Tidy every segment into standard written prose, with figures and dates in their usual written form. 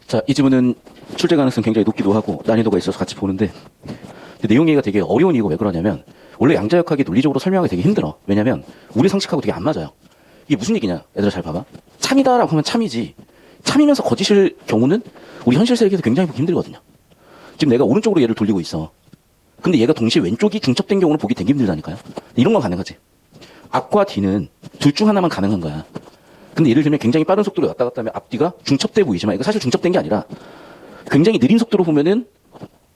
자, 이 지문은 출제 가능성 굉장히 높기도 하고 난이도가 있어서 같이 보는데 내용 이해가 되게 어려운 이유가 왜 그러냐면 원래 양자역학이 논리적으로 설명하기 되게 힘들어. 왜냐면 우리 상식하고 되게 안 맞아요. 이게 무슨 얘기냐? 얘들아 잘 봐봐. 참이다라고 하면 참이지. 참이면서 거짓일 경우는 우리 현실 세계에서 굉장히 보기 힘들거든요. 지금 내가 오른쪽으로 얘를 돌리고 있어. 근데 얘가 동시에 왼쪽이 중첩된 경우는 보기 되게 힘들다니까요. 이런 건 가능하지. 앞과 뒤는 둘 중 하나만 가능한 거야. 근데 예를 들면 굉장히 빠른 속도로 왔다 갔다 하면 앞뒤가 중첩돼 보이지만 이거 사실 중첩된 게 아니라 굉장히 느린 속도로 보면은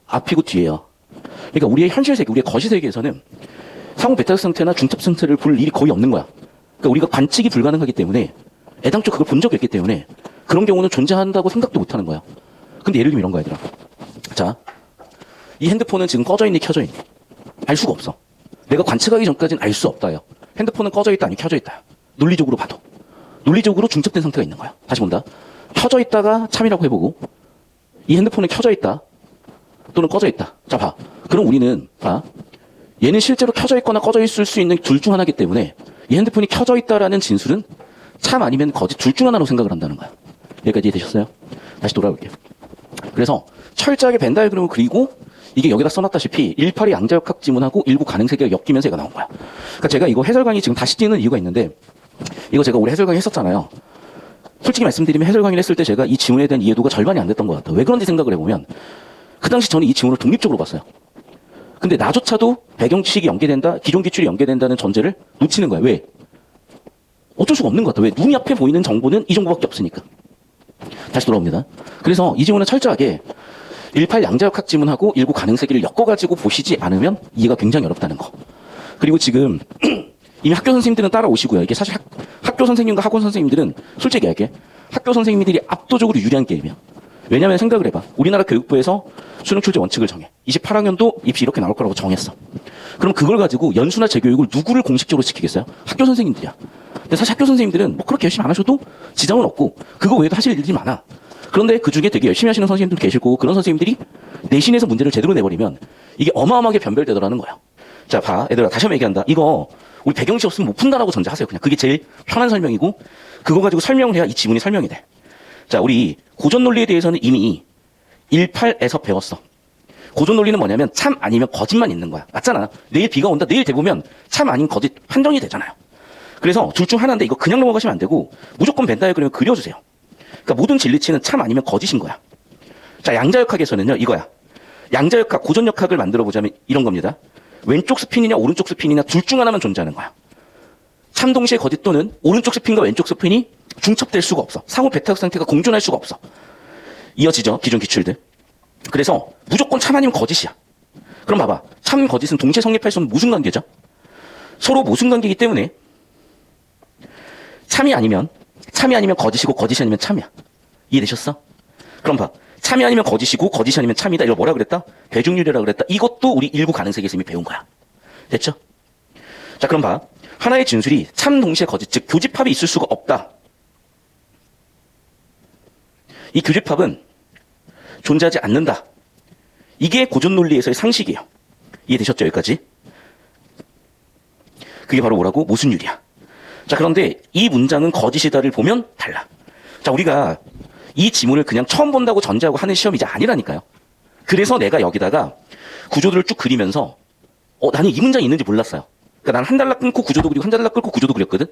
앞이고 뒤예요. 그러니까 우리의 현실 세계, 우리의 거시 세계에서는 상호 베타 상태나 중첩 상태를 볼 일이 거의 없는 거야. 그러니까 우리가 관측이 불가능하기 때문에 애당초 그걸 본 적이 없기 때문에 그런 경우는 존재한다고 생각도 못 하는 거야. 근데 예를 들면 이런 거야, 얘들아. 자, 이 핸드폰은 지금 꺼져 있니, 켜져 있니? 알 수가 없어. 내가 관측하기 전까지는 알 수 없다요. 핸드폰은 꺼져 있다, 아니 켜져 있다. 논리적으로 봐도. 논리적으로 중첩된 상태가 있는 거야. 다시 본다. 켜져 있다가 참이라고 해보고 이 핸드폰은 켜져 있다 또는 꺼져 있다. 자, 봐. 그럼 우리는 봐. 얘는 실제로 켜져 있거나 꺼져 있을 수 있는 둘 중 하나이기 때문에 이 핸드폰이 켜져 있다라는 진술은 참 아니면 거짓 둘 중 하나로 생각을 한다는 거야. 여기까지 이해되셨어요? 다시 돌아올게요. 그래서 철저하게 벤 다이어그램을 그리고 이게 여기다 써놨다시피 18이 양자역학 지문하고 19 가능 세계가 엮이면서 얘가 나온 거야. 그러니까 제가 이거 해설 강의 지금 다시 찍는 이유가 있는데 이거 제가 올해 해설 강의 했었잖아요. 솔직히 말씀드리면 해설 강의를 했을 때 제가 이 지문에 대한 이해도가 절반이 안 됐던 것 같아요. 왜 그런지 생각을 해보면 그 당시 저는 이 지문을 독립적으로 봤어요. 근데 나조차도 배경지식이 연계된다, 기존 기출이 연계된다는 전제를 놓치는 거야. 왜? 어쩔 수가 없는 것 같아. 왜? 눈이 앞에 보이는 정보는 이 정보밖에 없으니까. 다시 돌아옵니다. 그래서 이 지문은 철저하게 18 양자역학 지문하고 19 가능 세계를 엮어가지고 보시지 않으면 이해가 굉장히 어렵다는 거. 그리고 지금 이미 학교 선생님들은 따라오시고요. 이게 사실 학교 선생님과 학원 선생님들은 솔직히 얘기할게. 학교 선생님들이 압도적으로 유리한 게임이야. 왜냐면 생각을 해봐. 우리나라 교육부에서 수능 출제 원칙을 정해. 28학년도 입시 이렇게 나올 거라고 정했어. 그럼 그걸 가지고 연수나 재교육을 누구를 공식적으로 시키겠어요? 학교 선생님들이야. 근데 사실 학교 선생님들은 뭐 그렇게 열심히 안 하셔도 지장은 없고 그거 외에도 하실 일들이 많아. 그런데 그 중에 되게 열심히 하시는 선생님들도 계실 거고 그런 선생님들이 내신에서 문제를 제대로 내버리면 이게 어마어마하게 변별되더라는 거야. 자, 봐. 얘들아, 다시 한번 얘기한다. 이거 우리 배경지 없으면 못 푼다라고 전제하세요. 그냥 그게 제일 편한 설명이고 그거 가지고 설명을 해야 이 지문이 설명이 돼. 자, 우리 고전 논리에 대해서는 이미 18에서 배웠어. 고전 논리는 뭐냐면 참 아니면 거짓만 있는 거야. 맞잖아. 내일 비가 온다. 내일 대보면 참 아닌 거짓 판정이 되잖아요. 그래서 둘 중 하나인데 이거 그냥 넘어가시면 안 되고 무조건 벤 다이어그램을 그려주세요. 그러니까 모든 진리치는 참 아니면 거짓인 거야. 자, 양자역학에서는요, 이거야. 양자역학, 고전역학을 만들어 보자면 이런 겁니다. 왼쪽 스핀이냐 오른쪽 스핀이냐 둘 중 하나만 존재하는 거야. 참 동시에 거짓 또는 오른쪽 스핀과 왼쪽 스핀이 중첩될 수가 없어. 상호 베타 상태가 공존할 수가 없어. 이어지죠, 기존 기출들. 그래서 무조건 참 아니면 거짓이야. 그럼 봐봐. 참 거짓은 동시에 성립할 수 없는 모순관계죠. 서로 모순관계이기 때문에 참이 아니면 거짓이고 거짓이 아니면 참이야. 이해되셨어? 그럼 봐. 참이 아니면 거짓이고 거짓이 아니면 참이다. 이걸 뭐라 그랬다? 배중률이라 그랬다. 이것도 우리 일부 가능 세계에서 이미 배운 거야. 됐죠? 자, 그럼 봐. 하나의 진술이 참 동시에 거짓, 즉 교집합이 있을 수가 없다. 이 교집합은 존재하지 않는다. 이게 고전 논리에서의 상식이에요. 이해되셨죠? 여기까지? 그게 바로 뭐라고? 모순율이야. 자, 그런데 이 문장은 거짓이다를 보면 달라. 자, 우리가 이 지문을 그냥 처음 본다고 전제하고 하는 시험이 이제 아니라니까요. 그래서 내가 여기다가 구조들을 쭉 그리면서 나는 이 문장이 있는지 몰랐어요. 그러니까 나는 한 달락 끊고 구조도 그리고 한 달락 끊고 구조도 그렸거든.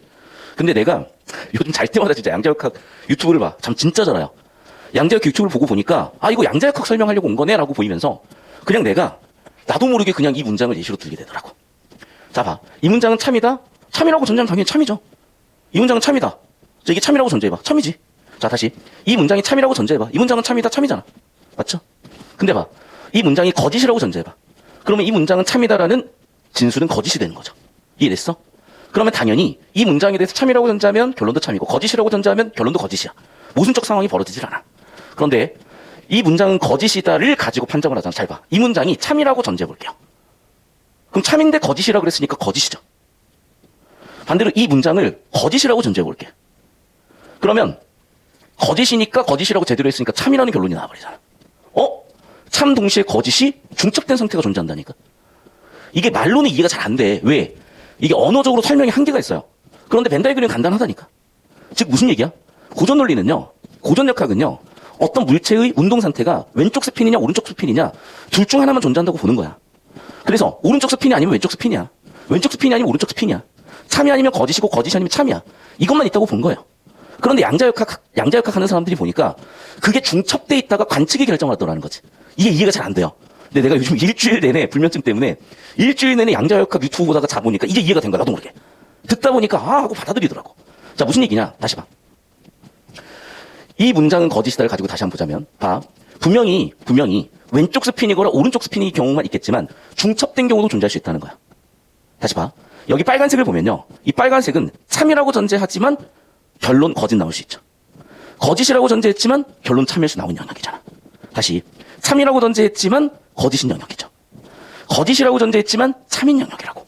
근데 내가 요즘 잘 때마다 진짜 양자역학 유튜브를 봐. 참 진짜 잘해요. 양자역학 유튜브를 보고 보니까 이거 양자역학 설명하려고 온 거네 라고 보이면서 그냥 내가 나도 모르게 그냥 이 문장을 예시로 들게 되더라고. 자, 봐. 이 문장은 참이다. 참이라고 전제하면 당연히 참이죠. 이 문장은 참이다. 자, 이게 참이라고 전제해봐. 참이지. 자, 다시. 이 문장이 참이라고 전제해봐. 이 문장은 참이다. 참이잖아. 맞죠? 근데 봐. 이 문장이 거짓이라고 전제해봐. 그러면 이 문장은 참이다라는 진술은 거짓이 되는 거죠. 이해됐어? 그러면 당연히 이 문장에 대해서 참이라고 전제하면 결론도 참이고 거짓이라고 전제하면 결론도 거짓이야. 모순적 상황이 벌어지질 않아. 그런데 이 문장은 거짓이다를 가지고 판정을 하잖아. 잘 봐. 이 문장이 참이라고 전제해볼게요. 그럼 참인데 거짓이라고 그랬으니까 거짓이죠. 반대로 이 문장을 거짓이라고 전제해볼게. 그러면 거짓이니까 거짓이라고 제대로 했으니까 참이라는 결론이 나와버리잖아. 참 동시에 거짓이 중첩된 상태가 존재한다니까. 이게 말로는 이해가 잘 안 돼. 왜? 이게 언어적으로 설명이 한계가 있어요. 그런데 벤 다이어그램은 간단하다니까. 즉 무슨 얘기야? 고전 논리는요, 고전 역학은요, 어떤 물체의 운동 상태가 왼쪽 스핀이냐 오른쪽 스핀이냐 둘 중 하나만 존재한다고 보는 거야. 그래서 오른쪽 스핀이 아니면 왼쪽 스핀이야. 왼쪽 스핀이 아니면 오른쪽 스핀이야. 참이 아니면 거짓이고 거짓이 아니면 참이야. 이것만 있다고 본 거예요. 그런데 양자역학 하는 사람들이 보니까 그게 중첩돼 있다가 관측이 결정을 하더라는 거지. 이게 이해가 잘 안 돼요. 근데 내가 요즘 일주일 내내 불면증 때문에 일주일 내내 양자역학 유튜브 보다가 자보니까 이게 이해가 된 거야. 나도 모르게. 듣다 보니까 하고 받아들이더라고. 자, 무슨 얘기냐? 다시 봐. 이 문장은 거짓이다를 가지고 다시 한번 보자면 봐. 분명히 왼쪽 스핀이거나 오른쪽 스핀이 경우만 있겠지만 중첩된 경우도 존재할 수 있다는 거야. 다시 봐. 여기 빨간색을 보면요. 이 빨간색은 참이라고 전제하지만 결론 거짓 나올 수 있죠. 거짓이라고 전제했지만 결론 참일 수 나온 영역이잖아. 다시 참이라고 전제했지만 거짓인 영역이죠. 거짓이라고 전제했지만 참인 영역이라고.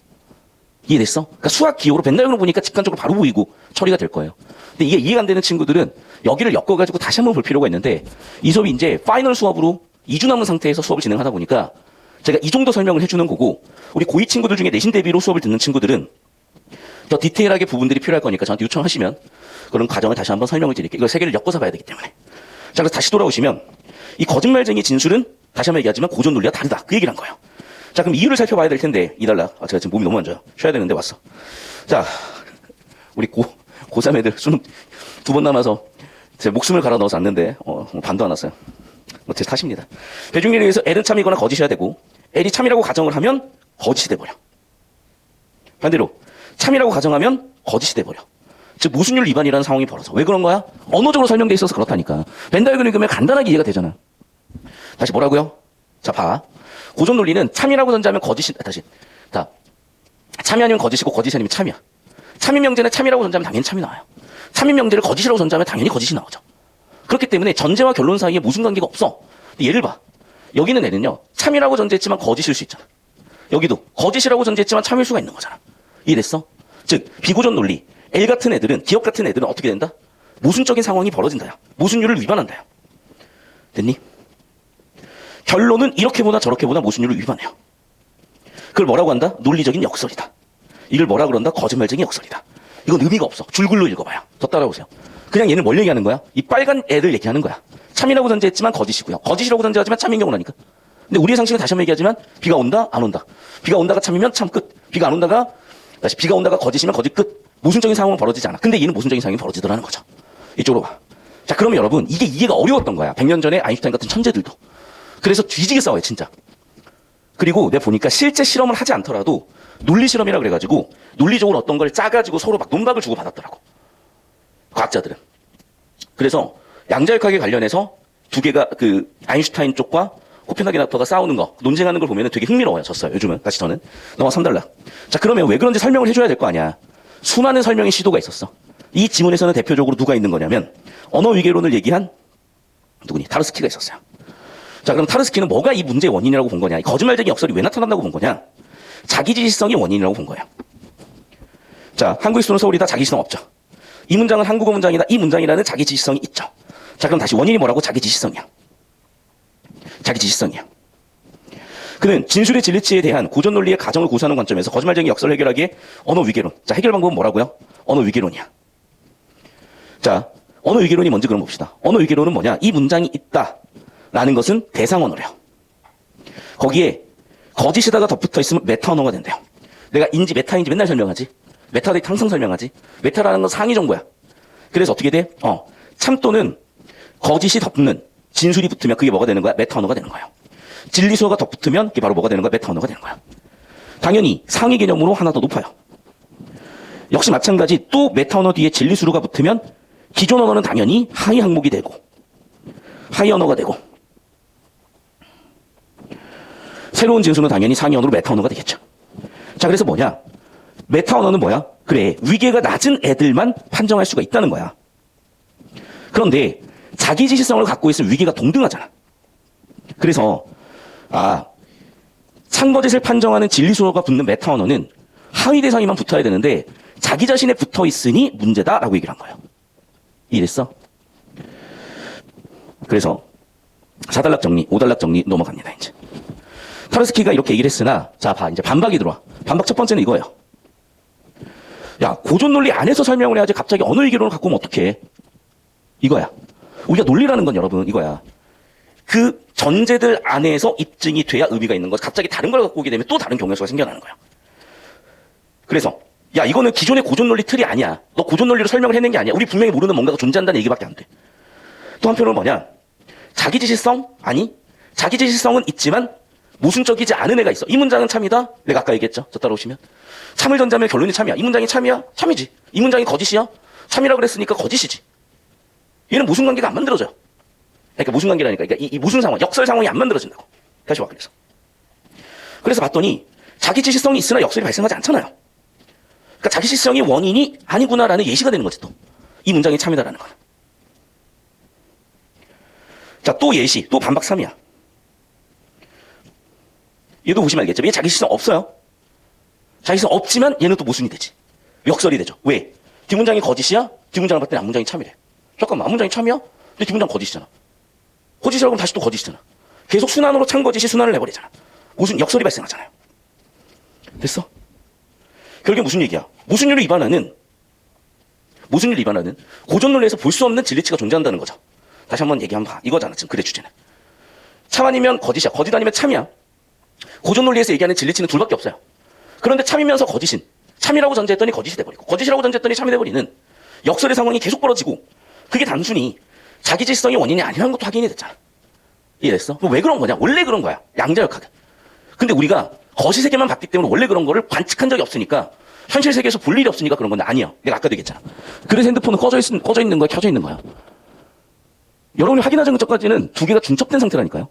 이해됐어? 그러니까 수학 기호로 벤다이어그램 보니까 직관적으로 바로 보이고 처리가 될 거예요. 근데 이게 이해가 안 되는 친구들은 여기를 엮어가지고 다시 한번 볼 필요가 있는데 이 수업이 이제 파이널 수업으로 2주 남은 상태에서 수업을 진행하다 보니까 제가 이 정도 설명을 해주는 거고 우리 고2 친구들 중에 내신 대비로 수업을 듣는 친구들은 더 디테일하게 부분들이 필요할 거니까 저한테 요청하시면 그런 과정을 다시 한번 설명을 드릴게요. 이걸 세 개를 엮어서 봐야 되기 때문에. 자, 그래서 다시 돌아오시면 이 거짓말쟁이 진술은 다시 한번 얘기하지만 고전 논리와 다르다. 그 얘기를 한 거예요. 자, 그럼 이유를 살펴봐야 될 텐데 이달라. 제가 지금 몸이 너무 안 좋아요. 쉬어야 되는데 왔어. 자, 우리 고3 애들 수능 2번 남아서 제 목숨을 갈아 넣어서 왔는데 반도 안 왔어요. 제 탓입니다. 대중론에 의해서 L은 참이거나 거짓이어야 되고 L이 참이라고 가정을 하면 거짓이 돼버려. 반대로 참이라고 가정하면 거짓이 돼버려. 즉 모순율 위반이라는 상황이 벌어져. 왜 그런 거야? 언어적으로 설명돼 있어서 그렇다니까. 벤다이어그램 읽으면 간단하게 이해가 되잖아. 다시 뭐라고요? 자, 봐. 고전 논리는 참이라고 전제하면 거짓이 다시. 자, 참이 아니면 거짓이고 거짓이 아니면 참이야. 참인 명제는 참이라고 전제하면 당연히 참이 나와요. 참인 명제를 거짓이라고 전제하면 당연히 거짓이 나오죠. 그렇기 때문에 전제와 결론 사이에 모순 관계가 없어. 근데 예를 봐. 여기는 애는요. 참이라고 전제했지만 거짓일 수 있잖아. 여기도 거짓이라고 전제했지만 참일 수가 있는 거잖아. 이해됐어? 즉 비고전 논리. L 같은 애들은 기업 같은 애들은 어떻게 된다? 모순적인 상황이 벌어진다야. 모순율을 위반한다야. 됐니? 결론은 이렇게 보나 저렇게 보나 모순율을 위반해요. 그걸 뭐라고 한다? 논리적인 역설이다. 이걸 뭐라 그런다? 거짓말쟁이 역설이다. 이건 의미가 없어. 줄글로 읽어봐요. 더 따라오세요. 그냥 얘는 뭘 얘기하는 거야? 이 빨간 애들 얘기하는 거야. 참이라고 전제했지만 거짓이고요. 거짓이라고 전제하지만 참인 경우라니까. 근데 우리의 상식은 다시 한번 얘기하지만 비가 온다? 안 온다. 비가 온다가 참이면 참 끝. 비가 안 온다가 다시 비가 온다가 거짓이면 거짓 끝. 모순적인 상황은 벌어지지 않아. 근데 얘는 모순적인 상황이 벌어지더라는 거죠. 이쪽으로 봐. 자, 그러면 여러분 이게 이해가 어려웠던 거야. 100년 전에 아인슈타인 같은 천재들도. 그래서 뒤지게 싸워요, 진짜. 그리고 내가 보니까 실제 실험을 하지 않더라도 논리 실험이라 그래가지고 논리적으로 어떤 걸 짜가지고 서로 막 논박을 주고 받았더라고. 과학자들은. 그래서 양자역학에 관련해서 두 개가 그 아인슈타인 쪽과 코펜하겐학파가 싸우는 거, 논쟁하는 걸 보면 되게 흥미로워요. 졌어요. 요즘은. 다시 저는. 넘어 3달러. 자, 그러면 왜 그런지 설명을 해줘야 될 거 아니야. 수많은 설명의 시도가 있었어. 이 지문에서는 대표적으로 누가 있는 거냐면 언어 위계론을 얘기한 누구니? 타르스키가 있었어요. 자, 그럼 타르스키는 뭐가 이 문제의 원인이라고 본 거냐? 이 거짓말쟁이 역설이 왜 나타난다고 본 거냐? 자기지시성이 원인이라고 본 거예요. 자, 한국의 수는 서울이다. 자기지시성 없죠. 이 문장은 한국어 문장이다. 이 문장이라는 자기지시성이 있죠. 자, 그럼 다시 원인이 뭐라고? 자기지시성이야. 자기지시성이야. 그는 진술의 진리치에 대한 고전 논리의 가정을 고수하는 관점에서 거짓말쟁이 역설을 해결하기에 언어 위계론. 자, 해결 방법은 뭐라고요? 언어 위계론이야. 자, 언어 위계론이 뭔지 그럼 봅시다. 언어 위계론은 뭐냐? 이 문장이 있다라는 것은 대상 언어래요. 거기에 거짓에다가 덧붙어 있으면 메타 언어가 된대요. 내가 인지 메타인지 맨날 설명하지. 메타데이터 항상 설명하지. 메타라는 건 상위 정보야. 그래서 어떻게 돼? 참 또는 거짓이 덧붙는 진술이 붙으면 그게 뭐가 되는 거야? 메타 언어가 되는 거예요. 진리수어가 덧붙으면 그게 바로 뭐가 되는 거야? 메타 언어가 되는 거야. 당연히 상위 개념으로 하나 더 높아요. 역시 마찬가지 또 메타 언어 뒤에 진리수로가 붙으면 기존 언어는 당연히 하위 항목이 되고 하위 언어가 되고 새로운 진수는 당연히 상위 언어로 메타 언어가 되겠죠. 자, 그래서 뭐냐? 메타 언어는 뭐야? 그래, 위계가 낮은 애들만 판정할 수가 있다는 거야. 그런데 자기 지시성을 갖고 있을 위계가 동등하잖아. 그래서 참거짓을 판정하는 진리수어가 붙는 메타 언어는 하위 대상이만 붙어야 되는데 자기 자신에 붙어 있으니 문제다라고 얘기를 한 거예요. 이해됐어? 그래서 4단락 정리, 5단락 정리 넘어갑니다. 이제 타르스키가 이렇게 얘기를 했으나 자, 봐. 이제 반박이 들어와. 반박 첫 번째는 이거예요. 야, 고전 논리 안에서 설명을 해야지 갑자기 언어 위계론을 갖고 오면 어떡해. 이거야. 우리가 논리라는 건 여러분 이거야. 그 전제들 안에서 입증이 돼야 의미가 있는 거지. 갑자기 다른 걸 갖고 오게 되면 또 다른 경우의 수가 생겨나는 거야. 그래서 야 이거는 기존의 고전 논리 틀이 아니야. 너 고전 논리로 설명을 해낸 게 아니야. 우리 분명히 모르는 뭔가가 존재한다는 얘기밖에 안 돼. 또 한편으로는 뭐냐? 자기지시성? 아니. 자기지시성은 있지만 모순적이지 않은 애가 있어. 이 문장은 참이다. 내가 아까 얘기했죠. 저 따라오시면. 참을 전자면 결론이 참이야. 이 문장이 참이야? 참이지. 이 문장이 거짓이야? 참이라고 그랬으니까 거짓이지. 얘는 모순관계가 안 만들어져요. 그러니까 모순관계라니까. 그러니까 이 모순 상황, 역설 상황이 안 만들어진다고. 다시 와, 그래서. 그래서 봤더니 자기지시성이 있으나 역설이 발생하지 않잖아요. 그러니까 자기지시성이 원인이 아니구나라는 예시가 되는 거지 또. 이 문장이 참이다라는 거는. 자, 또 예시, 또 반박 3이야. 얘도 보시면 알겠죠. 얘 자기지시성 없어요. 자기지시성 없지만 얘는 또 모순이 되지. 역설이 되죠. 왜? 뒷문장이 거짓이야? 뒷문장을 봤더니 앞문장이 참이래. 잠깐만, 앞문장이 참이야? 근데 뒷문장 거짓이잖아. 거짓이라고 하면 다시 또 거짓이잖아. 계속 순환으로 참 거짓이 순환을 내버리잖아. 모순, 역설이 발생하잖아요. 됐어? 결국에 무슨 얘기야? 모순율을 위반하는 고전 논리에서 볼 수 없는 진리치가 존재한다는 거죠. 다시 한번 얘기하면 봐. 이거잖아, 지금 글의 주제는. 참 아니면 거짓이야. 거짓 아니면 참이야. 고전 논리에서 얘기하는 진리치는 둘밖에 없어요. 그런데 참이면서 거짓인. 참이라고 전제했더니 거짓이 돼버리고, 거짓이라고 전제했더니 참이 돼버리는 역설의 상황이 계속 벌어지고, 그게 단순히 자기지시성이 원인이 아니라는 것도 확인이 됐잖아. 이해됐어? 그럼 왜 그런 거냐? 원래 그런 거야. 양자역학은. 근데 우리가 거시 세계만 봤기 때문에 원래 그런 거를 관측한 적이 없으니까, 현실 세계에서 볼 일이 없으니까 그런 건데 아니야. 내가 아까도 얘기했잖아. 그래서 핸드폰은 꺼져 있는 거야, 켜져 있는 거야. 여러분이 확인하자는 것까지는 두 개가 중첩된 상태라니까요.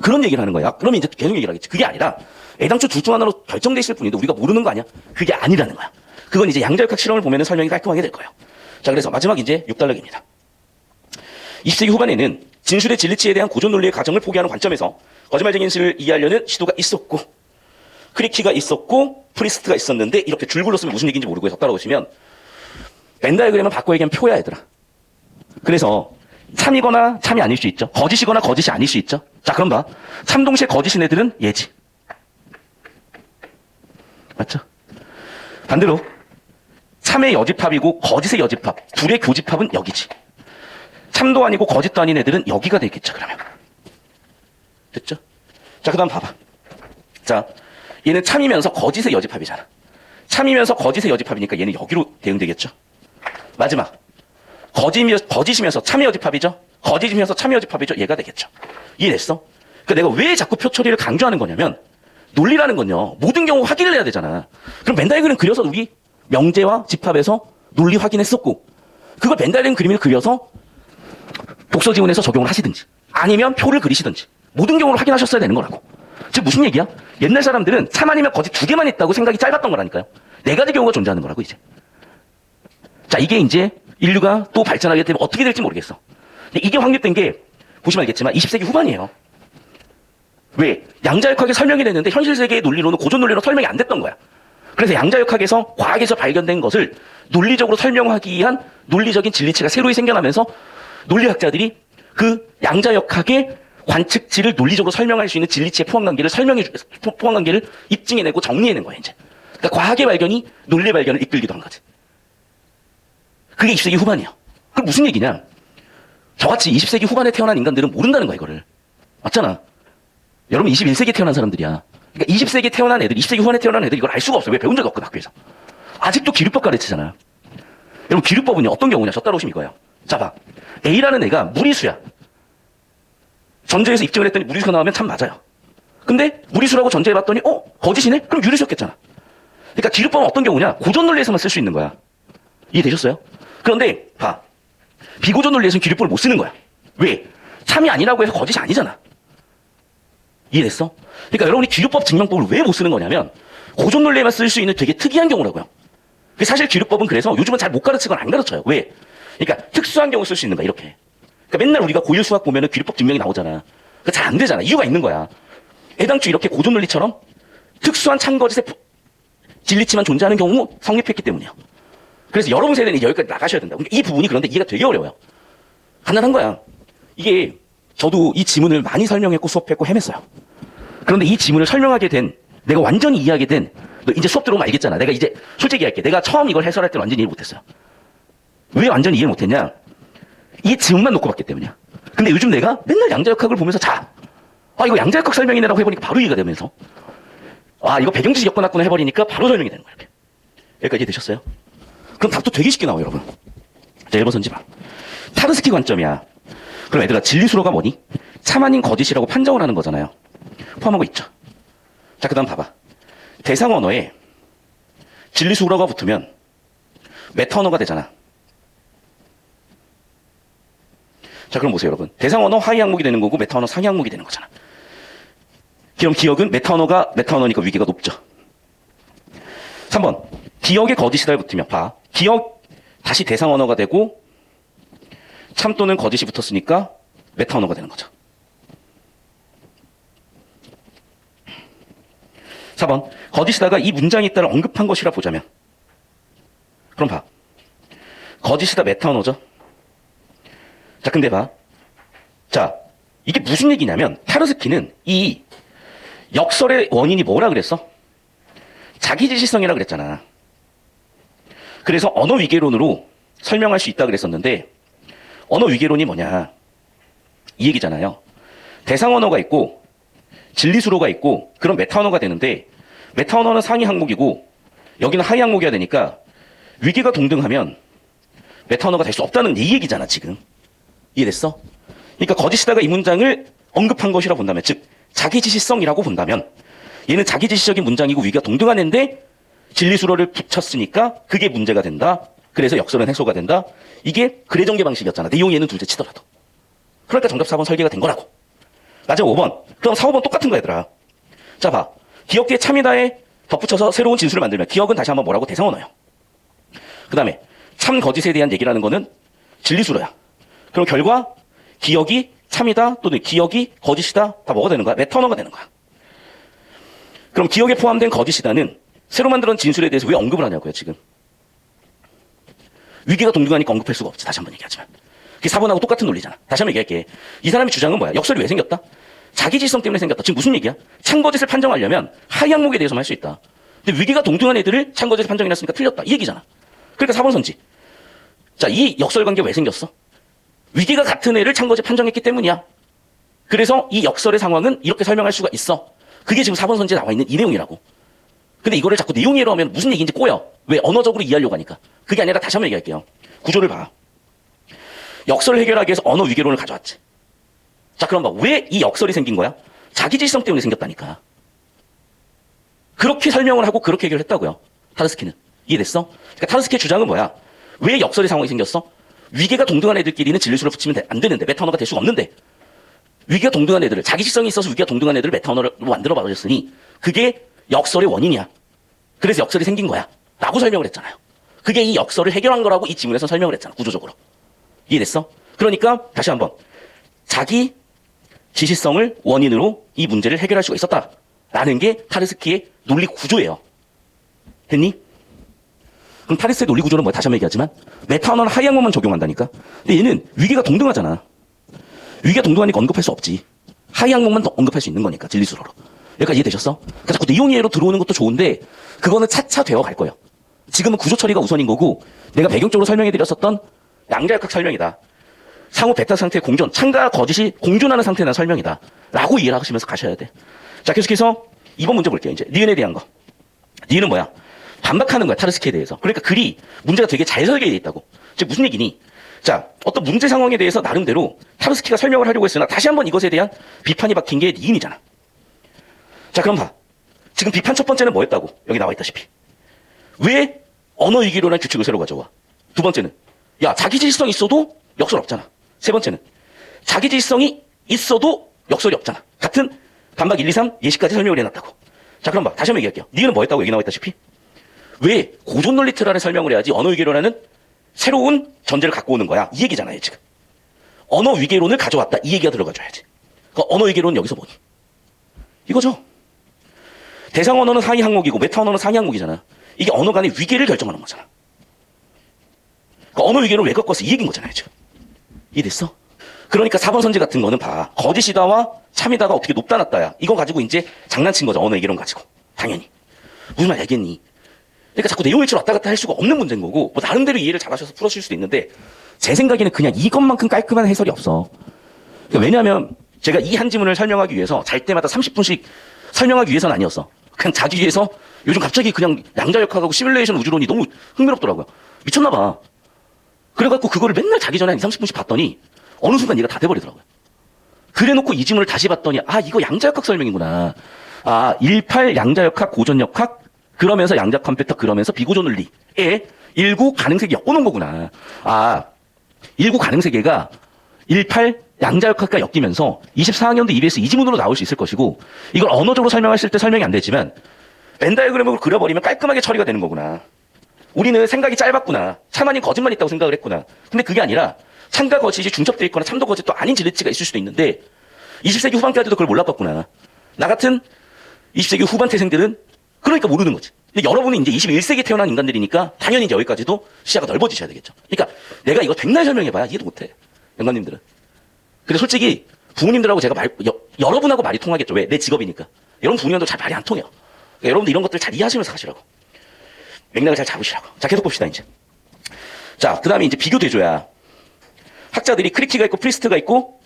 그런 얘기를 하는 거야. 그러면 이제 계속 얘기를 하겠지. 그게 아니라 애당초 둘 중 하나로 결정돼 있을 뿐인데 우리가 모르는 거 아니야? 그게 아니라는 거야. 그건 이제 양자역학 실험을 보면 설명이 깔끔하게 될 거예요. 자, 그래서 마지막 이제 6단락입니다. 20세기 후반에는 진술의 진리치에 대한 고전 논리의 가정을 포기하는 관점에서 거짓말 증인술을 이해하려는 시도가 있었고, 크리키가 있었고, 프리스트가 있었는데, 이렇게 줄 굴렀으면 무슨 얘기인지 모르고 해서 따라오시면 벤 다이어그램은 바꿔 얘기하면 표야, 얘들아. 그래서 참이거나 참이 아닐 수 있죠. 거짓이거나 거짓이 아닐 수 있죠. 자, 그럼 봐. 참 동시에 거짓인 애들은 얘지. 맞죠? 반대로 참의 여집합이고 거짓의 여집합, 둘의 교집합은 여기지. 참도 아니고 거짓도 아닌 애들은 여기가 되겠죠, 그러면. 됐죠? 자, 그 다음 봐봐. 자, 얘는 참이면서 거짓의 여집합이잖아. 참이면서 거짓의 여집합이니까 얘는 여기로 대응되겠죠. 마지막. 거짓이면서 참의 여집합이죠. 거짓이면서 참의 여집합이죠. 얘가 되겠죠. 이해됐어? 그러니까 내가 왜 자꾸 표 처리를 강조하는 거냐면, 논리라는 건요, 모든 경우 확인을 해야 되잖아. 그럼 벤 다이어그램 그려서 우리 명제와 집합에서 논리 확인했었고, 그걸 벤 다이어그램 그림을 그려서 독서 지원에서 적용을 하시든지, 아니면 표를 그리시든지, 모든 경우를 확인하셨어야 되는 거라고. 즉 무슨 얘기야? 옛날 사람들은 참 아니면 거짓 두 개만 있다고 생각이 짧았던 거라니까요. 네 가지 경우가 존재하는 거라고 이제. 자, 이게 이제 인류가 또 발전하게 되면 어떻게 될지 모르겠어. 근데 이게 확립된 게 보시면 알겠지만 20세기 후반이에요. 왜? 양자역학에 설명이 됐는데 현실 세계의 논리로는 고전 논리로 설명이 안 됐던 거야. 그래서 양자역학에서 과학에서 발견된 것을 논리적으로 설명하기 위한 논리적인 진리체가 새로이 생겨나면서 논리학자들이 그 양자역학의 관측치를 논리적으로 설명할 수 있는 진리치의 포함관계를 입증해내고 정리해낸 거예요, 이제. 그러니까 과학의 발견이 논리의 발견을 이끌기도 한 거지. 그게 20세기 후반이에요. 그럼 무슨 얘기냐? 저같이 20세기 후반에 태어난 인간들은 모른다는 거야, 이거를. 맞잖아. 여러분 21세기에 태어난 사람들이야. 그러니까 20세기에 태어난 애들, 20세기 후반에 태어난 애들 이걸 알 수가 없어요. 왜 배운 적이 없거든, 학교에서. 아직도 기류법 가르치잖아요. 여러분 기류법은요, 어떤 경우냐? 저 따라오시면 이거예요. 자, 봐. A라는 애가 무리수야. 전제에서 입증을 했더니 무리수가 나오면 참 맞아요. 근데 무리수라고 전제해봤더니 거짓이네? 그럼 유리수였겠잖아. 그러니까 기류법은 어떤 경우냐? 고전 논리에서만 쓸 수 있는 거야. 이해되셨어요? 그런데 봐. 비고전 논리에서는 기류법을 못 쓰는 거야. 왜? 참이 아니라고 해서 거짓이 아니잖아. 이해됐어? 그러니까 여러분이 기류법 증명법을 왜 못 쓰는 거냐면 고전 논리에만 쓸 수 있는 되게 특이한 경우라고요. 사실 기류법은 그래서 요즘은 잘 못 가르치거나 안 가르쳐요. 왜? 그러니까 특수한 경우 쓸 수 있는 거야, 이렇게. 그러니까 맨날 우리가 고일 수학 보면은 기류법 증명이 나오잖아. 그러니까 잘 안 되잖아. 이유가 있는 거야. 애당초 이렇게 고전 논리처럼 특수한 참거짓의 진리치만 존재하는 경우 성립했기 때문이에요. 그래서 여러분 세대는 여기까지 나가셔야 된다. 이 부분이 그런데 이해가 되게 어려워요. 간단한 거야. 이게 저도 이 지문을 많이 설명했고 수업했고 헤맸어요. 그런데 이 지문을 설명하게 된, 내가 완전히 이해하게 된, 너 이제 수업 들어오면 알겠잖아. 내가 이제 솔직히 할게. 내가 처음 이걸 해설할 때 완전히 이해 못했어요. 왜 완전히 이해를 못했냐? 이 지문만 놓고 봤기 때문이야. 근데 요즘 내가 맨날 양자역학을 보면서 이거 양자역학 설명이네라고 해보니까 바로 이해가 되면서 이거 배경지식 엮어놨구나 해버리니까 바로 설명이 되는 거야. 이렇게. 여기까지 되셨어요? 그럼 답도 되게 쉽게 나와요, 여러분. 자, 1번 선지 봐. 타르스키 관점이야. 그럼 얘들아, 진리수로가 뭐니? 참 아닌 거짓이라고 판정을 하는 거잖아요. 포함하고 있죠. 자, 그 다음 봐봐. 대상 언어에 진리수로가 붙으면 메타 언어가 되잖아. 자, 그럼 보세요, 여러분. 대상 언어 하위 항목이 되는 거고 메타 언어 상위 항목이 되는 거잖아. 그럼 기억은 메타 언어니까 위계가 높죠. 3번. 기억에 거짓이다를 붙으면 봐. 기억 다시 대상 언어가 되고 참 또는 거짓이 붙었으니까 메타 언어가 되는 거죠. 4번. 거짓이다가 이 문장에 있다를 언급한 것이라 보자면 그럼 봐. 거짓이다 메타 언어죠. 자, 근데 봐. 자, 이게 무슨 얘기냐면 타르스키는 이 역설의 원인이 뭐라 그랬어? 자기지시성이라 그랬잖아. 그래서 언어 위계론으로 설명할 수 있다 그랬었는데 언어 위계론이 뭐냐? 이 얘기잖아요. 대상 언어가 있고 진리수로가 있고 그럼 메타 언어가 되는데 메타 언어는 상위 항목이고 여기는 하위 항목이어야 되니까 위계가 동등하면 메타 언어가 될 수 없다는 이 얘기잖아, 지금. 이해됐어? 그러니까 거짓이다가 이 문장을 언급한 것이라 본다면, 즉 자기지시성이라고 본다면 얘는 자기지시적인 문장이고 위계가 동등한 애인데 진리수로를 붙였으니까 그게 문제가 된다. 그래서 역설은 해소가 된다. 이게 글의 전개 방식이었잖아. 내용이 얘는 둘째 치더라도. 그러니까 정답 4번 설계가 된 거라고. 마지막 5번. 그럼 4, 5번 똑같은 거 얘들아. 자, 봐. 기억 뒤에 참이다에 덧붙여서 새로운 진술을 만들면 기억은 다시 한번 뭐라고? 대상 언어요. 그 다음에 참 거짓에 대한 얘기라는 거는 진리수로야. 그럼 결과 기억이 참이다 또는 기억이 거짓이다 다 뭐가 되는 거야? 메타 언어가 되는 거야. 그럼 기억에 포함된 거짓이다는 새로 만들어낸 진술에 대해서 왜 언급을 하냐고요, 지금. 위계가 동등하니까 언급할 수가 없지. 다시 한번 얘기하지만. 그게 4번하고 똑같은 논리잖아. 다시 한번 얘기할게. 이 사람의 주장은 뭐야? 역설이 왜 생겼다? 자기지성 때문에 생겼다. 지금 무슨 얘기야? 참거짓을 판정하려면 하위 항목에 대해서만 할 수 있다. 근데 위계가 동등한 애들을 참거짓을 판정해놨으니까 틀렸다. 이 얘기잖아. 그러니까 4번 선지. 자, 이 역설 관계가 왜 생겼어? 위계가 같은 애를 참거짓 판정했기 때문이야. 그래서 이 역설의 상황은 이렇게 설명할 수가 있어. 그게 지금 4번 선지에 나와 있는 이 내용이라고. 근데 이거를 자꾸 내용이라고 하면 무슨 얘기인지 꼬여. 왜? 언어적으로 이해하려고 하니까. 그게 아니라 다시 한번 얘기할게요. 구조를 봐. 역설을 해결하기 위해서 언어 위계론을 가져왔지. 자, 그럼 봐. 왜 이 역설이 생긴 거야? 자기지시성 때문에 생겼다니까. 그렇게 설명을 하고 그렇게 해결했다고요. 타르스키는. 이해됐어? 그러니까 타르스키의 주장은 뭐야? 왜 역설의 상황이 생겼어? 위계가 동등한 애들끼리는 진리수를 붙이면 안 되는데, 메타 언어가 될 수가 없는데, 위계가 동등한 애들을, 자기지성이 있어서 위계가 동등한 애들을 메타 언어로 만들어 버렸으니 그게 역설의 원인이야. 그래서 역설이 생긴 거야. 라고 설명을 했잖아요. 그게 이 역설을 해결한 거라고 이 지문에서 설명을 했잖아. 구조적으로. 이해됐어? 그러니까 다시 한번 자기 지시성을 원인으로 이 문제를 해결할 수가 있었다라는 게 타르스키의 논리 구조예요. 됐니? 그럼 타르스키의 논리 구조는 뭐야? 다시 한번 얘기하지만 메타 언어는 하위 항목만 적용한다니까. 근데 얘는 위계가 동등하잖아. 위계가 동등하니까 언급할 수 없지. 하위 항목만 더 언급할 수 있는 거니까 진리수로로. 여기까지 이해되셨어? 그러니까 자꾸 내용 이해로 들어오는 것도 좋은데 그거는 차차 되어 갈 거예요. 지금은 구조 처리가 우선인 거고 내가 배경적으로 설명해드렸었던 양자역학 설명이다. 상호 베타 상태의 공존, 참과 거짓이 공존하는 상태에 대한 설명이다. 라고 이해를 하시면서 가셔야 돼. 자, 계속해서 2번 문제 볼게요. 이제 니은에 대한 거. 니은은 뭐야? 반박하는 거야. 타르스키에 대해서. 그러니까 글이 문제가 되게 잘 설계되어 있다고. 즉 무슨 얘기니? 자, 어떤 문제 상황에 대해서 나름대로 타르스키가 설명을 하려고 했으나 다시 한번 이것에 대한 비판이 박힌 게 니은이잖아. 자, 그럼 봐. 지금 비판 첫 번째는 뭐였다고? 여기 나와 있다시피. 왜 언어 위기론의 규칙을 새로 가져와? 두 번째는 야, 자기지시성이 있어도 역설 없잖아. 세 번째는 자기지시성이 있어도 역설이 없잖아. 같은 반박 1, 2, 3 예시까지 설명을 해놨다고. 자, 그럼 봐. 다시 한번 얘기할게요. 니은은 뭐였다고 여기 나와 있다시피. 왜 고존 논리 틀 안에 설명을 해야지 언어 위계론에는 새로운 전제를 갖고 오는 거야. 이 얘기잖아요, 지금. 언어 위계론을 가져왔다. 이 얘기가 들어가줘야지. 그러니까 언어 위계론은 여기서 뭐니? 이거죠. 대상 언어는 상위 항목이고 메타 언어는 상위 항목이잖아. 이게 언어 간의 위계를 결정하는 거잖아. 그러니까 언어 위계를 왜 꺾었어? 이 얘기인 거잖아요, 지금. 이해됐어? 그러니까 4번 선지 같은 거는 봐. 거짓이다와 참이다가 어떻게 높다 낮다야. 이거 가지고 이제 장난친 거죠. 언어 위계론 가지고. 당연히. 무슨 말 알겠니? 그러니까 자꾸 내용 일치로 왔다 갔다 할 수가 없는 문제인 거고 뭐 나름대로 이해를 잘 하셔서 풀으실 수도 있는데 제 생각에는 그냥 이것만큼 깔끔한 해설이 없어. 그러니까 왜냐하면 제가 이 한 지문을 설명하기 위해서 잘 때마다 30분씩 설명하기 위해서는 아니었어. 그냥 자기 위해서 요즘 갑자기 그냥 양자역학하고 시뮬레이션 우주론이 너무 흥미롭더라고요. 미쳤나 봐. 그래갖고 그거를 맨날 자기 전에 한 2, 30분씩 봤더니 어느 순간 얘가 다 돼버리더라고요. 그래놓고 이 지문을 다시 봤더니 아 이거 양자역학 설명이구나. 아 18 양자역학 고전역학 그러면서 양자 컴퓨터 그러면서 비고전 논리에 19 가능세계 엮어놓은 거구나. 아 19 가능세계가 18 양자역학과 엮이면서 24학년도 EBS 이 지문으로 나올 수 있을 것이고 이걸 언어적으로 설명했을 때 설명이 안 되지만 벤 다이어그램으로 그려버리면 깔끔하게 처리가 되는 거구나. 우리는 생각이 짧았구나. 참 아닌 거짓말 있다고 생각을 했구나. 근데 그게 아니라 참과 거짓이 중첩되어 있거나 참도 거짓도 아닌 진리치가 있을 수도 있는데 20세기 후반까지도 그걸 몰랐겠구나. 나 같은 20세기 후반 태생들은 그러니까 모르는 거지. 근데 여러분은 이제 21세기 태어난 인간들이니까 당연히 이제 여기까지도 시야가 넓어지셔야 되겠죠. 그러니까 내가 이거 백날 설명해봐야 이해도 못해. 영감님들은. 근데 솔직히 부모님들하고 제가 여러분하고 말이 통하겠죠. 왜? 내 직업이니까. 여러분 부모님도 잘 말이 안 통해요. 그러니까 여러분들 이런 것들 잘 이해하시면서 하시라고. 맥락을 잘 잡으시라고. 자, 계속 봅시다, 이제. 자, 그 다음에 이제 비교대조야. 학자들이 크리키가 있고 프리스트가 있고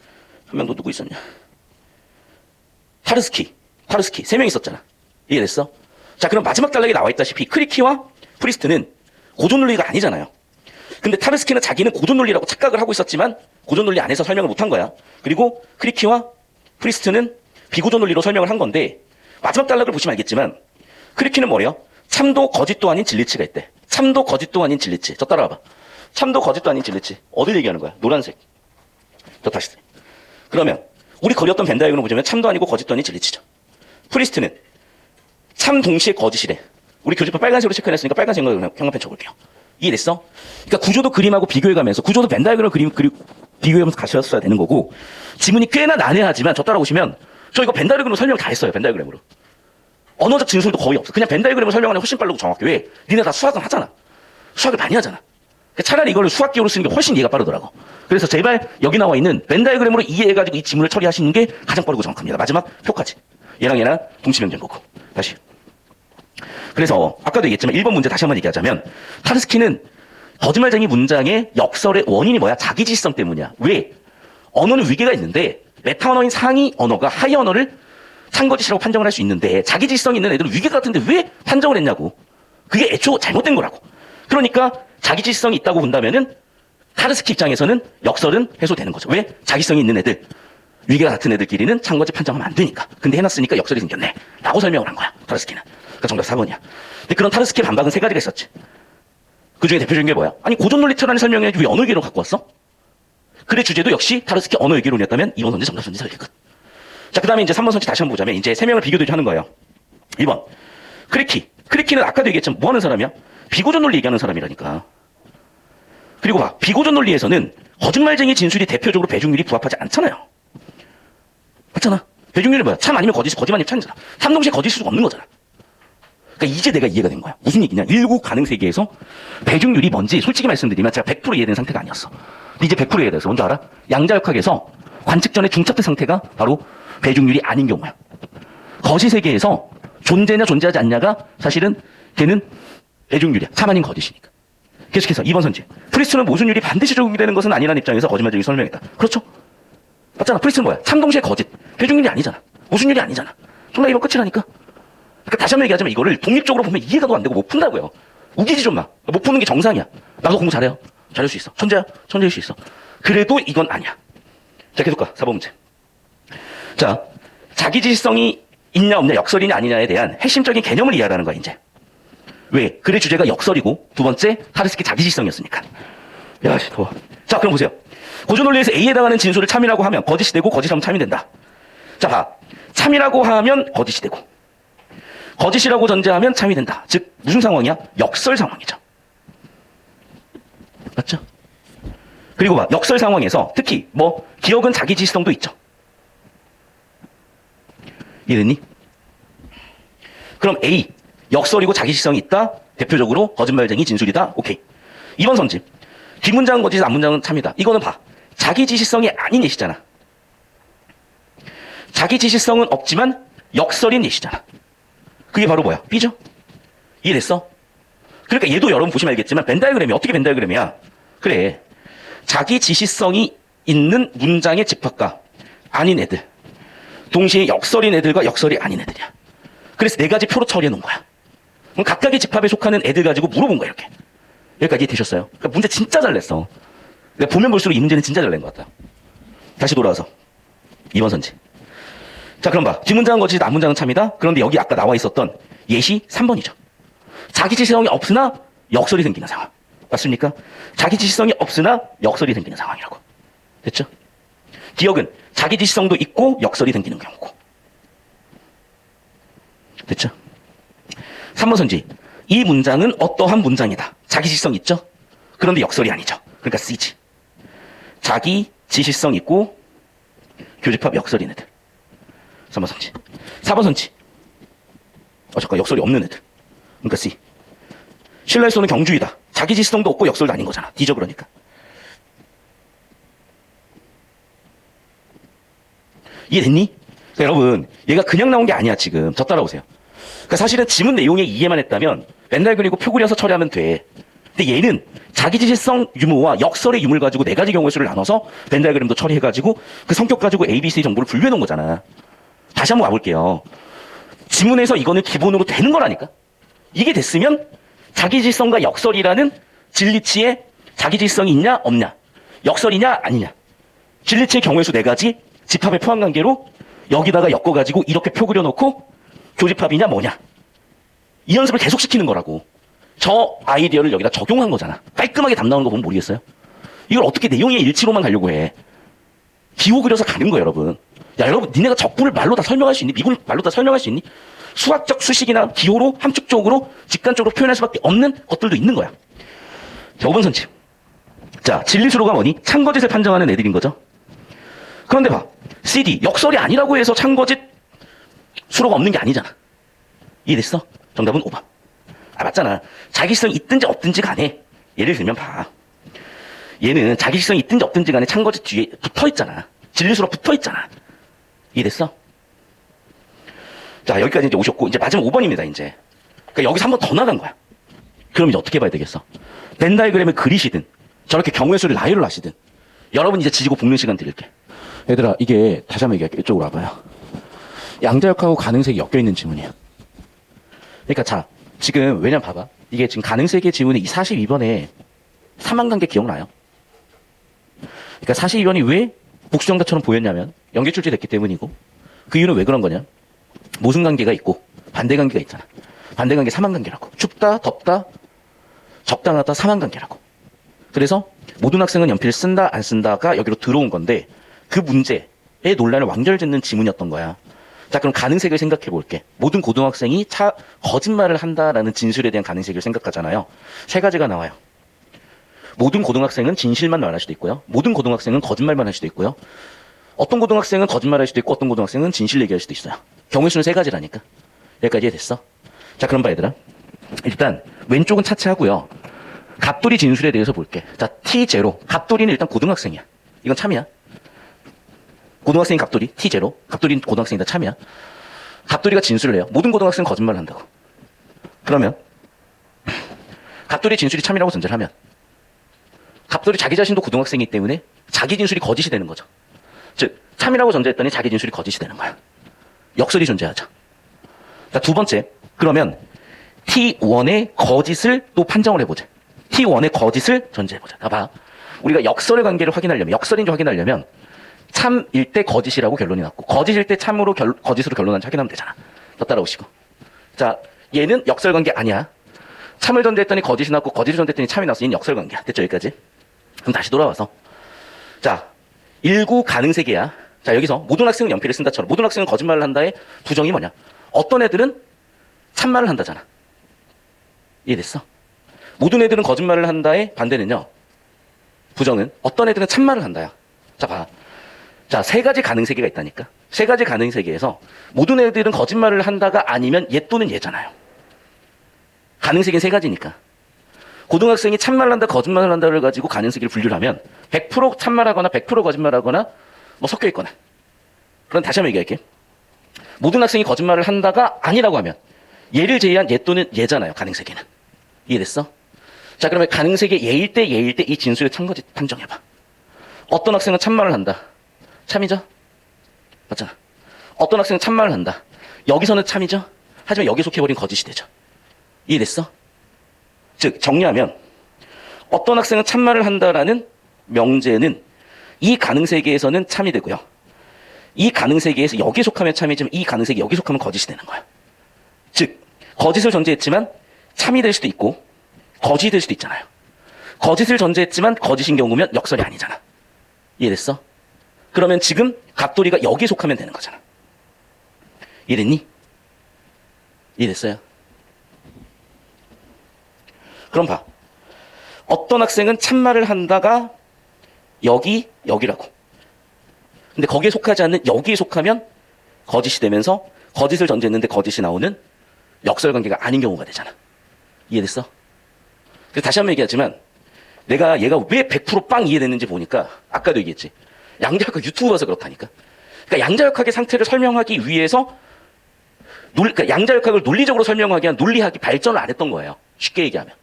한 명도 누구 있었냐? 타르스키. 세 명 있었잖아. 이해됐어? 자, 그럼 마지막 단락에 나와 있다시피 크리키와 프리스트는 고전 논리가 아니잖아요. 근데 타르스키는 자기는 고전 논리라고 착각을 하고 있었지만 고전 논리 안에서 설명을 못한 거야. 그리고 크리키와 프리스트는 비고전 논리로 설명을 한 건데 마지막 단락을 보시면 알겠지만 크리키는 뭐래요? 참도 거짓도 아닌 진리치가 있대. 참도 거짓도 아닌 진리치. 저 따라와봐. 참도 거짓도 아닌 진리치. 어딜 얘기하는 거야? 노란색. 저 다시. 그러면 우리 그렸던 벤 다이어그램을 보자면 참도 아니고 거짓도 아닌 진리치죠. 프리스트는 참 동시에 거짓이래. 우리 교재판 빨간색으로 체크해놨으니까 빨간색으로 형광펜 쳐볼게요. 이해됐어? 그러니까 구조도 그림하고 비교해가면서 구조도 벤 다이어그램 비교해가면서 가셨어야 되는 거고 지문이 꽤나 난해하지만 저 따라오시면 저 이거 벤 다이어그램으로 설명 다 했어요. 벤 다이어그램으로. 언어적 진술도 거의 없어. 그냥 벤 다이어그램으로 설명하는 게 훨씬 빠르고 정확해. 왜? 니네 다 수학은 하잖아. 수학을 많이 하잖아. 그러니까 차라리 이걸 수학기호로 쓰는 게 훨씬 이해가 빠르더라고. 그래서 제발 여기 나와 있는 벤 다이어그램으로 이해해가지고 이 지문을 처리하시는 게 가장 빠르고 정확합니다. 마지막 표까지. 얘랑 동치명된 거고. 다시. 그래서 아까도 얘기했지만 1번 문제 다시 한번 얘기하자면 타르스키는 거짓말쟁이 문장의 역설의 원인이 뭐야? 자기지시성 때문이야. 왜? 언어는 위계가 있는데 메타 언어인 상위 언어가 하위 언어를 상거짓이라고 판정을 할 수 있는데 자기지시성이 있는 애들은 위계 같은데 왜 판정을 했냐고. 그게 애초 잘못된 거라고. 그러니까 자기지시성이 있다고 본다면은 타르스키 입장에서는 역설은 해소되는 거죠. 왜? 자기성이 있는 애들, 위계가 같은 애들끼리는 상거짓 판정하면 안 되니까. 근데 해놨으니까 역설이 생겼네. 라고 설명을 한 거야. 타르스키는. 그러니까 정답 4번이야. 근데 그런 타르스키의 반박은 세 가지가 있었지. 그 중에 대표적인 게 뭐야? 아니 고전논리처럼 설명해야지 왜 언어위계론 갖고 왔어? 그래 주제도 역시 타르스키 언어위계론이었다면 2번 선지 정답 선지 설계 끝. 자, 그 다음에 이제 3번 선지 다시 한번 보자면 이제 세 명을 비교하는 거예요. 1번 크리키는 아까도 얘기했지만 뭐 하는 사람이야? 비고전 논리 얘기하는 사람이라니까. 그리고 봐, 비고전 논리에서는 거짓말쟁이 진술이 대표적으로 배중률이 부합하지 않잖아요. 맞잖아. 배중률이 뭐야? 참 아니면 거짓, 거짓 아니면 참이잖아. 참 동시에 거짓일 수가 없는 거잖아. 그러니까 이제 내가 이해가 된 거야. 무슨 얘기냐? 19 가능 세계에서 배중률이 뭔지 솔직히 말씀드리면 제가 100% 이해된 상태가 아니었어. 근데 이제 100% 이해돼서 뭔지 알아? 양자역학에서 관측 전에 중첩된 상태가 바로 배중률이 아닌 경우야. 거시 세계에서 존재냐 존재하지 않냐가 사실은 걔는 배중률이야. 참 아닌 거짓이니까. 계속해서 2번 선지. 프리스트는 모순율이 반드시 적용되는 것은 아니라는 입장에서 거짓말쟁이 설명했다. 그렇죠? 맞잖아. 프리스트는 뭐야? 참 동시에 거짓. 배중률이 아니잖아. 모순율이 아니잖아. 정답 2번 끝이라니까. 그러니까 다시 한번 얘기하자면 이거를 독립적으로 보면 이해가도 안 되고 못 푼다고요. 우기지 좀 마. 못 푸는 게 정상이야. 나도 공부 잘해요. 잘할 수 있어. 천재야. 천재일 수 있어. 그래도 이건 아니야. 자, 계속 가. 4번 문제. 자, 자기지시성이 있냐 없냐, 역설이냐 아니냐에 대한 핵심적인 개념을 이해하라는 거야, 이제. 왜? 글의 주제가 역설이고 두 번째 타르스키 자기지시성이었으니까. 야, 더워. 자, 그럼 보세요. 고전 논리에서 A에 해당하는 진술을 참이라고 하면 거짓이 되고 거짓하면 참이 된다. 자, 봐. 참이라고 하면 거짓이 되고 거짓이라고 전제하면 참이 된다. 즉 무슨 상황이야? 역설 상황이죠. 맞죠? 그리고 봐. 역설 상황에서 특히 뭐 기억은 자기지시성도 있죠. 이해됐니? 그럼 A 역설이고 자기지시성이 있다. 대표적으로 거짓말쟁이 진술이다. 오케이. 2번 선지. 뒷문장은 거짓, 앞문장은 참이다. 이거는 봐. 자기지시성이 아닌 예시잖아. 자기지시성은 없지만 역설인 예시잖아. 그게 바로 뭐야? B죠? 이해됐어? 그러니까 얘도 여러분 보시면 알겠지만 벤 다이어그램이 어떻게 벤 다이어그램이야? 그래. 자기 지시성이 있는 문장의 집합과 아닌 애들, 동시에 역설인 애들과 역설이 아닌 애들이야. 그래서 네 가지 표로 처리해 놓은 거야. 그럼 각각의 집합에 속하는 애들 가지고 물어본 거야, 이렇게. 여기까지 이해되셨어요? 그러니까 문제 진짜 잘 냈어. 내가 보면 볼수록 이 문제는 진짜 잘 낸 것 같다. 다시 돌아와서 2번 선지. 자, 그럼 봐. 뒷문장은 거짓, 앞문장은 참이다. 그런데 여기 아까 나와 있었던 예시 3번이죠. 자기 지시성이 없으나 역설이 생기는 상황. 맞습니까? 자기 지시성이 없으나 역설이 생기는 상황이라고. 됐죠? 기억은 자기 지시성도 있고 역설이 생기는 경우고. 됐죠? 3번 선지. 이 문장은 어떠한 문장이다. 자기 지시성 있죠? 그런데 역설이 아니죠. 그러니까 C지. 자기 지시성 있고 교집합 역설인 애들. 3번 선지. 4번 선지. 잠깐, 역설이 없는 애들. 그러니까 C. 신라에서는 경주이다. 자기 지시성도 없고 역설도 아닌 거잖아. D죠, 그러니까. 이해됐니? 그러니까 여러분, 얘가 그냥 나온 게 아니야, 지금. 저 따라오세요. 그러니까 사실은 지문 내용에 이해만 했다면 맨날 그리고 표 그려서 처리하면 돼. 근데 얘는 자기 지시성 유무와 역설의 유무를 가지고 네 가지 경우의 수를 나눠서 벤 다이그램도 처리해가지고 그 성격 가지고 A, B, C 정보를 분류해 놓은 거잖아. 다시 한번 와볼게요. 지문에서 이거는 기본으로 되는 거라니까. 이게 됐으면 자기 지시성과 역설이라는 진리치에 자기 지시성이 있냐 없냐, 역설이냐 아니냐, 진리치의 경우의 수 네 가지 집합의 포함관계로 여기다가 엮어가지고 이렇게 표 그려놓고 교집합이냐 뭐냐, 이 연습을 계속 시키는 거라고. 저 아이디어를 여기다 적용한 거잖아. 깔끔하게 답 나오는 거 보면 모르겠어요? 이걸 어떻게 내용의 일치로만 가려고 해. 기호 그려서 가는 거예요, 여러분. 야, 여러분, 니네가 적분을 말로 다 설명할 수 있니? 미분을 말로 다 설명할 수 있니? 수학적 수식이나 기호로 함축적으로 직관적으로 표현할 수밖에 없는 것들도 있는 거야. 자, 5번 선지. 자, 진리수로가 뭐니? 참거짓을 판정하는 애들인 거죠. 그런데 봐. CD, 역설이 아니라고 해서 참거짓 수로가 없는 게 아니잖아. 이해됐어? 정답은 5번. 맞잖아. 자기성이 있든지 없든지 간에, 예를 들면 봐. 얘는 자기성이 있든지 없든지 간에 참거짓 뒤에 붙어 있잖아. 진리수로 붙어 있잖아. 이해됐어? 자, 여기까지 이제 오셨고, 이제 마지막 5번입니다, 이제. 그러니까 여기서 한 번 더 나간 거야. 그럼 이제 어떻게 봐야 되겠어? 벤 다이그램을 그리시든, 저렇게 경우의 수를 나열을 하시든, 여러분 이제 지지고 볶는 시간 드릴게. 얘들아, 이게, 다시 한번 얘기할게. 이쪽으로 와봐요. 양자역하고 가능색이 엮여있는 지문이야. 그러니까 자, 지금, 왜냐면 봐봐. 이게 지금 가능색의 지문이 이 42번에 삼한관계 기억나요? 그러니까 42번이 왜 복수정답처럼 보였냐면, 연계출제됐기 때문이고, 그 이유는 왜 그런 거냐? 모순관계가 있고, 반대관계가 있잖아. 반대관계 삼한관계라고. 춥다, 덥다, 적당하다, 삼한관계라고. 그래서 모든 학생은 연필을 쓴다, 안 쓴다가 여기로 들어온 건데, 그 문제의 논란을 완결짓는 지문이었던 거야. 자, 그럼 가능색을 생각해 볼게. 모든 고등학생이 거짓말을 한다라는 진술에 대한 가능색을 생각하잖아요. 세 가지가 나와요. 모든 고등학생은 진실만 말할 수도 있고요. 모든 고등학생은 거짓말만 할 수도 있고요. 어떤 고등학생은 거짓말할 수도 있고 어떤 고등학생은 진실 얘기할 수도 있어요. 경우의 수는 세 가지라니까. 여기까지 이해됐어? 자, 그럼 봐, 얘들아. 일단 왼쪽은 차치하고요. 갑돌이 진술에 대해서 볼게. 자, T0. 갑돌이는 일단 고등학생이야. 이건 참이야. 고등학생이 갑돌이, T0. 갑돌이는 고등학생이다, 참이야. 갑돌이가 진술을 해요. 모든 고등학생은 거짓말을 한다고. 그러면 갑돌이 진술이 참이라고 전제를 하면 갑돌이 자기 자신도 고등학생이기 때문에 자기 진술이 거짓이 되는 거죠. 즉, 참이라고 전제했더니 자기 진술이 거짓이 되는 거야. 역설이 존재하죠. 자, 두 번째. 그러면 T1의 거짓을 또 판정을 해보자. T1의 거짓을 전제해보자. 봐. 우리가 역설의 관계를 확인하려면, 역설인지 확인하려면 참일 때 거짓이라고 결론이 났고, 거짓일 때 참으로 거짓으로 결론난지 확인하면 되잖아. 더 따라오시고. 자, 얘는 역설 관계 아니야. 참을 전제했더니 거짓이 났고, 거짓을 전제했더니 참이 났어. 얘는 역설 관계야. 됐죠, 여기까지? 그럼 다시 돌아와서. 자, 1구 가능세계야. 자, 여기서 모든 학생은 연필을 쓴다처럼 모든 학생은 거짓말을 한다의 부정이 뭐냐? 어떤 애들은 참말을 한다잖아. 이해됐어? 모든 애들은 거짓말을 한다의 반대는요. 부정은 어떤 애들은 참말을 한다야. 자, 봐. 자, 세 가지 가능세계가 있다니까. 세 가지 가능세계에서 모든 애들은 거짓말을 한다가 아니면 얘 또는 얘잖아요. 가능세계는 세 가지니까. 고등학생이 참말을 한다, 거짓말을 한다를 가지고 가능세계를 분류를 하면 100% 참말하거나 100% 거짓말하거나 뭐 섞여 있거나. 그럼 다시 한번 얘기할게. 모든 학생이 거짓말을 한다가 아니라고 하면 얘를 제외한 얘 또는 얘잖아요. 가능세계는. 이해됐어? 자, 그러면 가능세계 얘일 때 이 진술의 참거짓 판정해봐. 어떤 학생은 참말을 한다. 참이죠? 맞잖아. 어떤 학생은 참말을 한다. 여기서는 참이죠? 하지만 여기에 속해버린 거짓이 되죠. 이해됐어? 즉 정리하면 어떤 학생은 참말을 한다라는 명제는 이 가능세계에서는 참이 되고요. 이 가능세계에서 여기에 속하면 참이지만 이 가능세계 여기에 속하면 거짓이 되는 거야. 즉 거짓을 전제했지만 참이 될 수도 있고 거짓이 될 수도 있잖아요. 거짓을 전제했지만 거짓인 경우면 역설이 아니잖아. 이해됐어? 그러면 지금 갑돌이가 여기에 속하면 되는 거잖아. 이해됐니? 이해됐어요? 그럼 봐. 어떤 학생은 참말을 한다가 여기라고. 근데 거기에 속하지 않는 여기에 속하면 거짓이 되면서 거짓을 전제했는데 거짓이 나오는 역설관계가 아닌 경우가 되잖아. 이해됐어? 그래서 다시 한번 얘기하지만 내가 얘가 왜 100%빵 이해됐는지 보니까 아까도 얘기했지. 양자역학 유튜브 봐서 그렇다니까. 그러니까 양자역학의 상태를 설명하기 위해서 그러니까 양자역학을 논리적으로 설명하기 위한 논리학이 발전을 안 했던 거예요. 쉽게 얘기하면.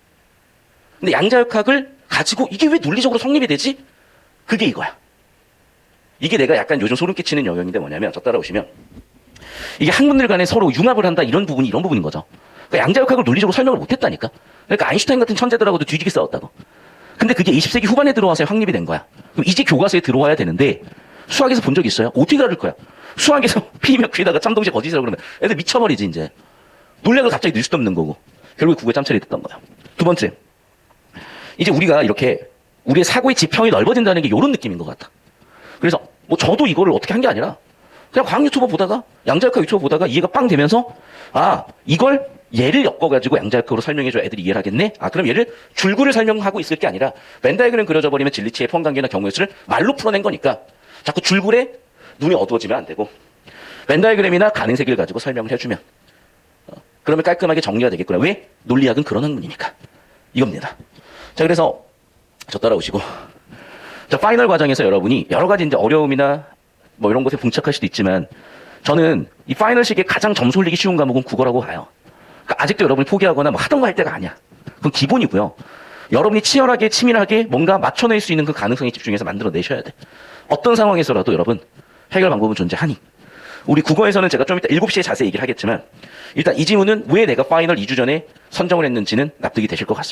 근데 양자역학을 가지고 이게 왜 논리적으로 성립이 되지? 그게 이거야. 이게 내가 약간 요즘 소름 끼치는 영역인데 뭐냐면 저 따라오시면 이게 학문들 간에 서로 융합을 한다 이런 부분인 거죠. 그러니까 양자역학을 논리적으로 설명을 못했다니까. 그러니까 아인슈타인 같은 천재들하고도 뒤지게 싸웠다고. 근데 그게 20세기 후반에 들어와서 확립이 된 거야. 그럼 이제 교과서에 들어와야 되는데 수학에서 본 적 있어요? 어떻게 다를 거야? 수학에서 P면 Q다가 참 동시에 거짓이라고 그러면 애들 미쳐버리지 이제. 논리학을 갑자기 넣을 수도 없는 거고. 결국에 국어에 짬처리 됐던 거야. 두 번째. 이제 우리가 이렇게 우리의 사고의 지평이 넓어진다는 게 이런 느낌인 것 같아. 그래서 뭐 저도 이거를 어떻게 한 게 아니라 그냥 과학 유튜버 보다가 양자역학 유튜버 보다가 이해가 빵 되면서 아 이걸 얘를 엮어가지고 양자역학으로 설명해줘야 애들이 이해를 하겠네? 아 그럼 얘를 줄구를 설명하고 있을 게 아니라 벤다이그램 그려져 버리면 진리치의 포함관계나 경우의 수를 말로 풀어낸 거니까 자꾸 줄굴에 눈이 어두워지면 안 되고 벤다이그램이나 가능세계를 가지고 설명을 해주면 그러면 깔끔하게 정리가 되겠구나. 왜? 논리학은 그런 학문이니까. 이겁니다. 자 그래서 저 따라오시고 자 파이널 과정에서 여러분이 여러 가지 이제 어려움이나 뭐 이런 것에 봉착할 수도 있지만 저는 이 파이널 시기에 가장 점수 올리기 쉬운 과목은 국어라고 봐요. 그러니까 아직도 여러분이 포기하거나 뭐 하던 거 할 때가 아니야. 그건 기본이고요. 여러분이 치열하게 치밀하게 뭔가 맞춰낼 수 있는 그 가능성에 집중해서 만들어내셔야 돼. 어떤 상황에서라도 여러분 해결 방법은 존재하니. 우리 국어에서는 제가 좀 이따 7시에 자세히 얘기를 하겠지만 일단 이 질문은 왜 내가 파이널 2주 전에 선정을 했는지는 납득이 되실 것 같습니다.